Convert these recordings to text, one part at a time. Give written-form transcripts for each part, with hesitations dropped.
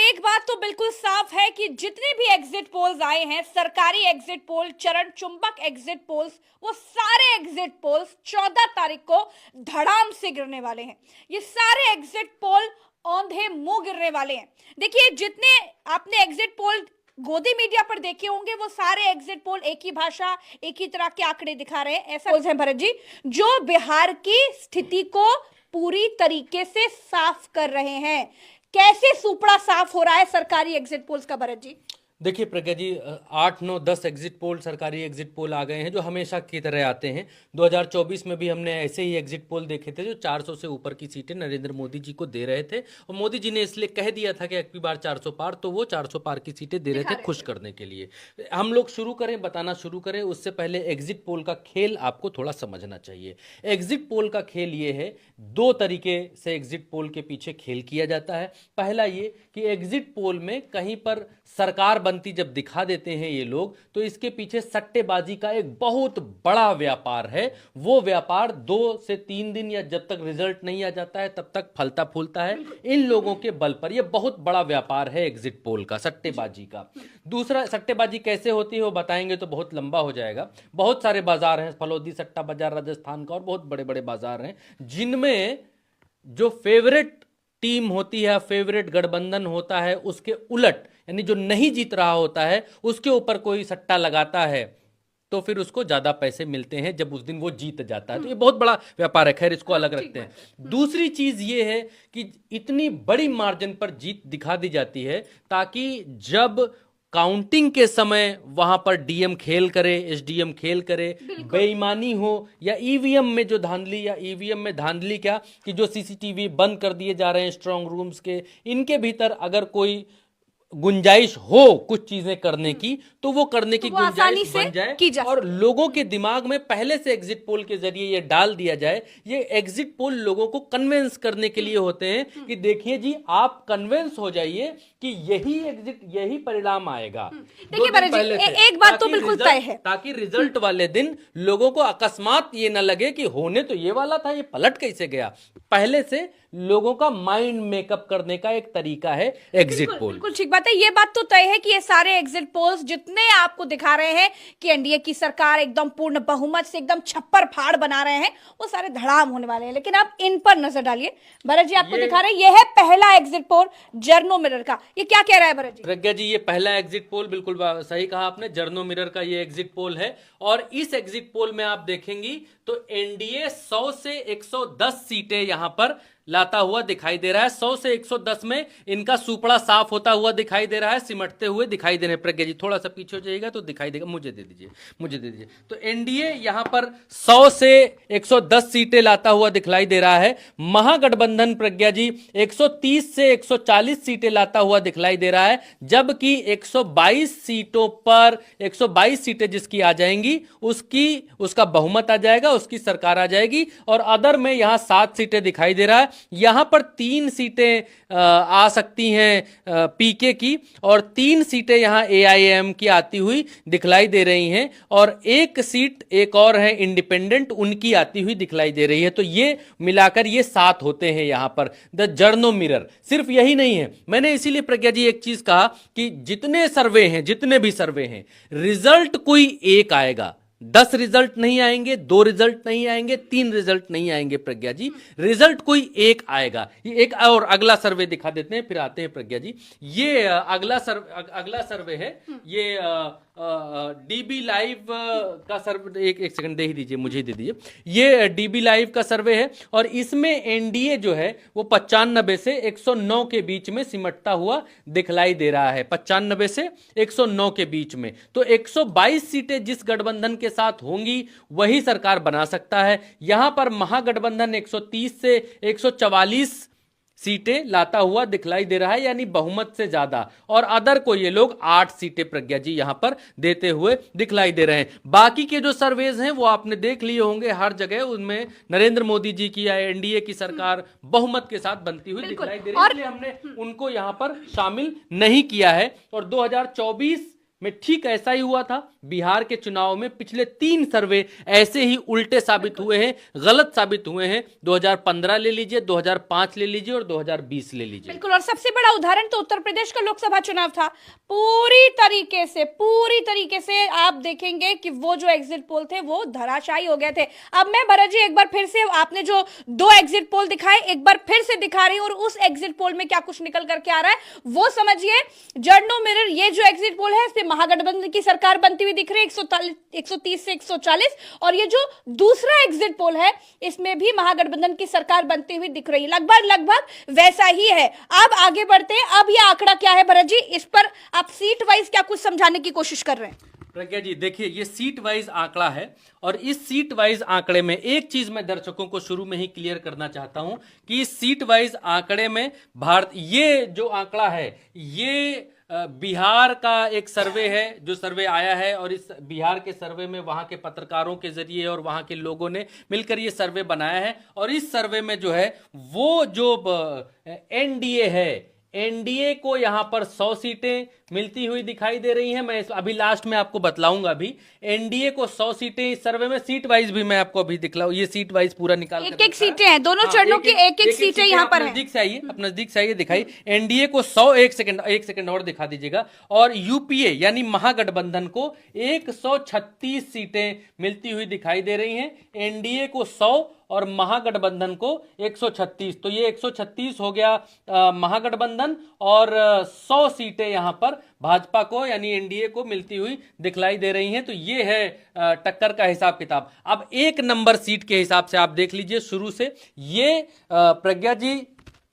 एक बात तो बिल्कुल साफ है कि जितने भी एग्जिट पोल्स आए हैं, सरकारी एग्जिट पोल, चरण चुंबक एग्जिट पोल्स, वो सारे एग्जिट पोल्स 14 तारीख को धड़ाम से गिरने वाले हैं। ये सारे एग्जिट पोल औंधे मुंह गिरने वाले हैं। देखिए, जितने आपने एग्जिट पोल गोदी मीडिया पर देखे होंगे, वो सारे एग्जिट पोल एक ही भाषा, एक ही तरह के आंकड़े दिखा रहे हैं। ऐसा है भरत जी, जो बिहार की स्थिति को पूरी तरीके से साफ कर रहे हैं। कैसे सुपड़ा साफ हो रहा है सरकारी एग्जिट पोल्स का भरत जी? देखिए प्रज्ञा जी, 8, 9, 10 एग्जिट पोल, सरकारी एग्जिट पोल आ गए हैं जो हमेशा की तरह आते हैं। 2024 में भी हमने ऐसे ही एग्जिट पोल देखे थे जो 400 से ऊपर की सीटें नरेंद्र मोदी जी को दे रहे थे, और मोदी जी ने इसलिए कह दिया था कि अगली बार 400 पार, तो वो 400 पार की सीटें दे रहे थे खुश करने के लिए। हम लोग शुरू करें, बताना शुरू करें, उससे पहले एग्जिट पोल का खेल आपको थोड़ा समझना चाहिए। एग्जिट पोल का खेल ये है, 2 तरीके से एग्जिट पोल के पीछे खेल किया जाता है। पहला ये कि एग्जिट पोल में कहीं पर सरकार बनती जब दिखा देते हैं ये लोग, तो इसके पीछे सट्टेबाजी का एक बहुत बड़ा व्यापार है। वो व्यापार 2 से 3 दिन या जब तक रिजल्ट नहीं आ जाता है तब तक फलता फूलता है इन लोगों के बल पर। यह बहुत बड़ा व्यापार है एग्जिट पोल का, सट्टेबाजी का। दूसरा, सट्टेबाजी कैसे होती है वो बताएंगे तो बहुत लंबा हो जाएगा। बहुत सारे बाजार हैं, फलोदी सट्टा बाजार राजस्थान का, और बहुत बड़े बड़े बाजार हैं जिनमें जो फेवरेट टीम होती है, फेवरेट गठबंधन होता है, उसके उलट, यानी जो नहीं जीत रहा होता है उसके ऊपर कोई सट्टा लगाता है तो फिर उसको ज्यादा पैसे मिलते हैं जब उस दिन वो जीत जाता है। तो ये बहुत बड़ा व्यापार है, खैर इसको अलग रखते हैं। दूसरी चीज ये है कि इतनी बड़ी मार्जिन पर जीत दिखा दी जाती है ताकि जब काउंटिंग के समय वहां पर डीएम खेल करे, एसडीएम खेल करे, बेईमानी हो, या ईवीएम में जो धांधली, या ईवीएम में धांधली क्या कि जो सीसीटीवी बंद कर दिए जा रहे हैं स्ट्रांग रूम्स के, इनके भीतर अगर कोई गुंजाइश हो कुछ चीजें करने की, तो वो करने की गुंजाइश बन जाए और लोगों के दिमाग में पहले से एग्जिट पोल के जरिए ये डाल दिया जाए। ये एग्जिट पोल लोगों को कन्विंस करने के लिए होते हैं कि देखिए जी, आप कन्विंस हो जाइए कि यही परिणाम आएगा। देखिए एक बात तो बिल्कुल तय है, ताकि रिजल्ट वाले दिन लोगों को अकस्मात ये ना लगे कि होने तो ये वाला था, ये पलट कैसे गया। पहले से लोगों का माइंड मेकअप करने का एक तरीका है एग्जिट पोल। बिल्कुल ठीक बात है। ये बात तो तय है कि ये सारे एग्जिट पोल्स जितने आपको दिखा रहे हैं कि एनडीए की सरकार एकदम पूर्ण बहुमत से एकदम छप्पर फाड़ बना रहे हैं, वो सारे धड़ाम होने वाले हैं। लेकिन आप इन पर नजर डालिए। भरत जी आपको दिखा रहे हैं, ये है पहला एग्जिट पोल जर्नो मिरर का। ये क्या कह रहा है भरत जी? प्रज्ञा जी, ये पहला एग्जिट पोल, बिल्कुल सही कहा आपने, जर्नो मिरर का ये एग्जिट पोल है। और इस एग्जिट पोल में आप देखेंगी तो एनडीए 100 से 110 सीटें यहां पर लाता हुआ दिखाई दे रहा है। 100 से 110 में इनका सुपड़ा साफ होता हुआ दिखाई दे रहा है, सिमटते हुए दिखाई दे रहे हैं। प्रज्ञा जी थोड़ा सा पीछे हो जाइएगा तो दिखाई देगा, मुझे दे दीजिए। तो एनडीए यहां पर 100 से 110 सीटें लाता हुआ दिखलाई दे रहा है। महागठबंधन प्रज्ञा जी 130 से 140 सीटें लाता हुआ दिखलाई दे रहा है, जबकि 122 सीटों पर 122 सीटें जिसकी आ जाएंगी उसका बहुमत आ जाएगा, उसकी सरकार आ जाएगी। और अदर में यहां 7 सीटें दिखाई दे रहा है। यहां पर 3 सीटें आ सकती हैं पीके की, और 3 सीटें यहां एआईएम की आती हुई दिखलाई दे रही हैं, और 1 सीट एक और है इंडिपेंडेंट, उनकी आती हुई दिखलाई दे रही है। तो ये मिलाकर ये 7 होते हैं यहां पर द जर्नो मिरर। सिर्फ यही नहीं है, मैंने इसीलिए प्रज्ञा जी एक चीज कहा कि जितने भी सर्वे हैं, रिजल्ट कोई एक आएगा। 10 रिजल्ट नहीं आएंगे, 2 रिजल्ट नहीं आएंगे, 3 रिजल्ट नहीं आएंगे प्रज्ञा जी, रिजल्ट कोई एक आएगा। ये एक और अगला सर्वे दिखा देते हैं, फिर आते हैं प्रज्ञा जी। ये अगला सर्वे है, ये डीबी लाइव का सर्वे, एक सेकंड दे ही दीजिए, मुझे दे दीजिए। ये डीबी लाइव का सर्वे है, और इसमें एनडीए जो है वो 95 से 109 के बीच में सिमटता हुआ दिखलाई दे रहा है। 95 से 109 के बीच में। तो 122 सीटें जिस गठबंधन के साथ होंगी वही सरकार बना सकता है। यहां पर महागठबंधन 130 से 144 सीटें लाता हुआ दिखलाई दे रहा है, यानी बहुमत से ज्यादा। और अदर को ये लोग 8 सीटें प्रज्ञा जी यहां पर देते हुए दिखलाई दे रहे हैं। बाकी के जो सर्वेज हैं वो आपने देख लिए होंगे, हर जगह उनमें नरेंद्र मोदी जी की या एनडीए की सरकार बहुमत के साथ बनती हुई दिखलाई दे रही है, इसलिए हमने उनको यहां पर शामिल नहीं किया है। और 2024 में ठीक ऐसा ही हुआ था। बिहार के चुनाव में पिछले 3 सर्वे ऐसे ही उल्टे साबित हुए हैं, गलत साबित हुए हैं। 2015 ले लीजिए, 2005 ले लीजिए और 2020 ले लीजिए। बिल्कुल, और सबसे बड़ा उदाहरण तो उत्तर प्रदेश का लोकसभा चुनाव था। पूरी तरीके से आप देखेंगे कि वो जो एग्जिट पोल थे वो धराशायी हो गए थे। अब मैं भरत जी एक बार फिर से, आपने जो 2 एग्जिट पोल दिखाए एक बार फिर से दिखा रही हूं, और उस एग्जिट पोल में क्या कुछ निकल करके आ रहा है वो समझिए। जर्नो मिरर, ये जो एग्जिट पोल है इसमें महागठबंधन की सरकार बनती हुई दिख रही है 130 से 140, और ये जो दूसरा एग्जिट पोल है इसमें भी महागठबंधन की सरकार बनती हुई दिख रही है। लगभग वैसा ही है। अब आगे बढ़ते हैं। अब ये आंकड़ा क्या है भरत जी, इस पर आप सीट वाइज क्या कुछ समझाने की कोशिश कर रहे हैं? प्रज्ञा जी देखिए, ये सीट वाइज आंकड़ा है, और इस सीट वाइज आंकड़े में एक चीज मैं दर्शकों को शुरू में ही क्लियर करना चाहता हूं कि इस सीट वाइज आंकड़े में भारत, ये जो आंकड़ा है ये बिहार का एक सर्वे है, जो सर्वे आया है, और इस बिहार के सर्वे में वहां के पत्रकारों के जरिए और वहां के लोगों ने मिलकर ये सर्वे बनाया है। और इस सर्वे में जो है वो जो एनडीए है, एनडीए को यहां पर 100 सीटें मिलती हुई दिखाई दे रही हैं। मैं अभी लास्ट में आपको बतलाऊंगा। अभी एनडीए को 100 सीटें इस सर्वे में, सीट वाइज भी मैं आपको अभी दिखलाऊं, ये सीट वाइज पूरा निकाल एक सीटें हैं, दोनों चरणों की एक सीटें यहां पर हैं। नजदीक से आइए, अपना नजदीक से आइए, दिखाई एनडीए को 100, एक सेकंड और दिखा दीजिएगा, और यूपीए यानी महागठबंधन को 136 सीटें मिलती हुई दिखाई दे रही हैं। एनडीए को 100 और महागठबंधन को 136, तो ये 136 हो गया महागठबंधन, और 100 सीटें यहां पर भाजपा को यानी एनडीए को मिलती हुई दिखलाई दे रही हैं। तो ये है टक्कर का हिसाब किताब। अब 1 नंबर सीट के हिसाब से आप देख लीजिए शुरू से, ये प्रज्ञा जी,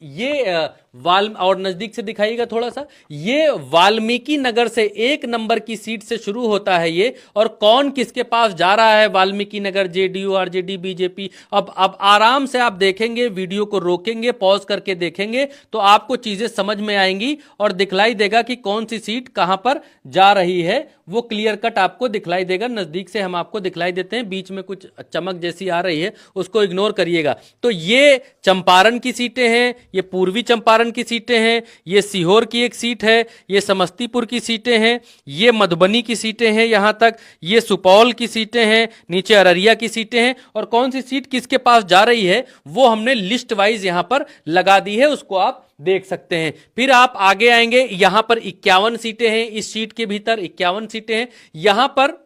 ये और नजदीक से दिखाइएगा थोड़ा सा, ये वाल्मीकि नगर से 1 नंबर की सीट से शुरू होता है ये, और कौन किसके पास जा रहा है Valmiki Nagar, JDU, RJD, BJP. अब आराम से आप देखेंगे, वीडियो को रोकेंगे, पॉज करके देखेंगे तो आपको चीजें समझ में आएंगी और दिखलाई देगा कि कौन सी सीट कहां पर जा रही है, वो क्लियर कट आपको दिखलाई देगा। नजदीक से हम आपको दिखलाई देते हैं, बीच में कुछ चमक जैसी आ रही है उसको इग्नोर करिएगा। तो ये चंपारण की सीटें हैं, ये पूर्वी चंपारण की सीटें हैं, ये सीहोर की एक सीट है, ये समस्तीपुर की सीटें हैं, ये मधुबनी की सीटें हैं, यहां तक ये सुपौल की सीटें हैं, नीचे अररिया की सीटें हैं, और कौन सी सीट किसके पास जा रही है वो हमने लिस्ट वाइज यहां पर लगा दी है, उसको आप देख सकते हैं। फिर आप आगे आएंगे, यहां पर 51 सीटें हैं, इस सीट के भीतर 51 सीटें हैं। यहां पर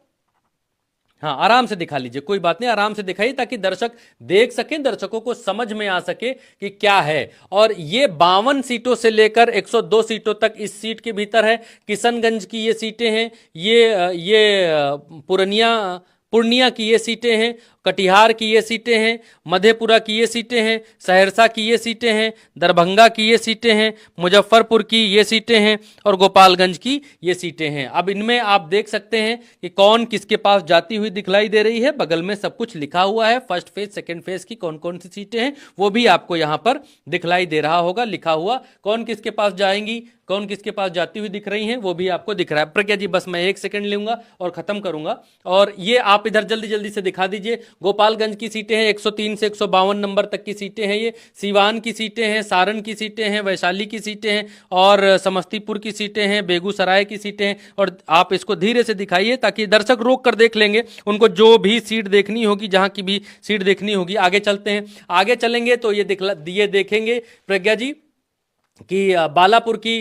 हाँ, आराम से दिखा लीजिए, कोई बात नहीं, आराम से दिखाइए ताकि दर्शक देख सकें, दर्शकों को समझ में आ सके कि क्या है। और ये 52 सीटों से लेकर 102 सीटों तक इस सीट के भीतर है। किशनगंज की ये सीटें हैं, ये पूर्णिया की ये सीटें हैं, कटिहार की ये सीटें हैं, मधेपुरा की ये सीटें हैं, सहरसा की ये सीटें हैं, दरभंगा की ये सीटें हैं, मुजफ्फरपुर की ये सीटें हैं, और गोपालगंज की ये सीटें हैं। अब इनमें आप देख सकते हैं कि कौन किसके पास जाती हुई दिखलाई दे रही है। बगल में सब कुछ लिखा हुआ है, फर्स्ट फेज, सेकेंड फेज की कौन कौन सी सीटें हैं वो भी आपको यहां पर दिखलाई दे रहा होगा, लिखा हुआ कौन किसके पास जाएंगी, कौन किसके पास जाती हुई दिख रही हैं वो भी आपको दिख रहा है। प्रज्ञा जी बस मैं 1 सेकंड लूंगा और खत्म करूंगा, और ये आप इधर जल्दी जल्दी से दिखा दीजिए। गोपालगंज की सीटें हैं, 103 से 152 नंबर तक की सीटें हैं, ये सीवान की सीटें हैं, सारण की सीटें हैं, वैशाली की सीटें हैं, और समस्तीपुर की सीटें हैं, बेगूसराय की सीटें हैं। और आप इसको धीरे से दिखाइए ताकि दर्शक रोक कर देख लेंगे, उनको जो भी सीट देखनी होगी, जहां की भी सीट देखनी होगी। आगे चलते हैं, आगे चलेंगे तो ये देखेंगे प्रज्ञा जी कि बालापुर की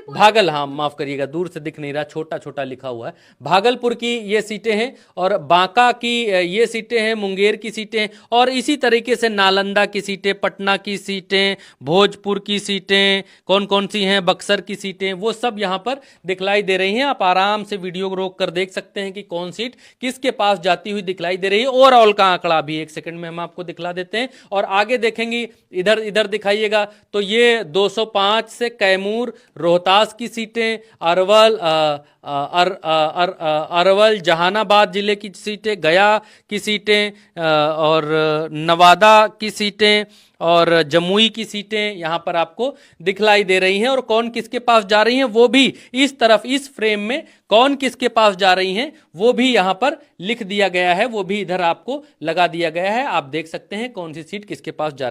भागल, हाँ माफ करिएगा, दूर से दिख नहीं रहा, छोटा छोटा लिखा हुआ है। भागलपुर की ये सीटें हैं, और बांका की ये सीटें हैं, मुंगेर की सीटें हैं, और इसी तरीके से नालंदा की सीटें, पटना की सीटें, भोजपुर की सीटें, कौन कौन सी हैं, बक्सर की सीटें, वो सब यहाँ पर दिखलाई दे रही हैं। आप आराम से वीडियो को रोक कर देख सकते हैं कि कौन सीट किसके पास जाती हुई दिखलाई दे रही है। ओवरऑल का आंकड़ा भी 1 सेकंड में हम आपको दिखला देते हैं, और आगे देखेंगे, इधर दिखाइएगा तो ये 205 से कैमूर, रोहतास की सीटें, अरवल जहानाबाद जिले की सीटें, गया की सीटें, और नवादा की सीटें, और जमुई की सीटें यहां पर आपको दिखलाई दे रही हैं। और कौन किसके पास जा रही हैं वो भी इस तरफ, इस फ्रेम में कौन किसके पास जा रही हैं वो भी यहां पर लिख दिया गया है, वो भी इधर आपको लगा दिया गया है। आप देख सकते हैं कौन सी सीट किसके पास जा रही है।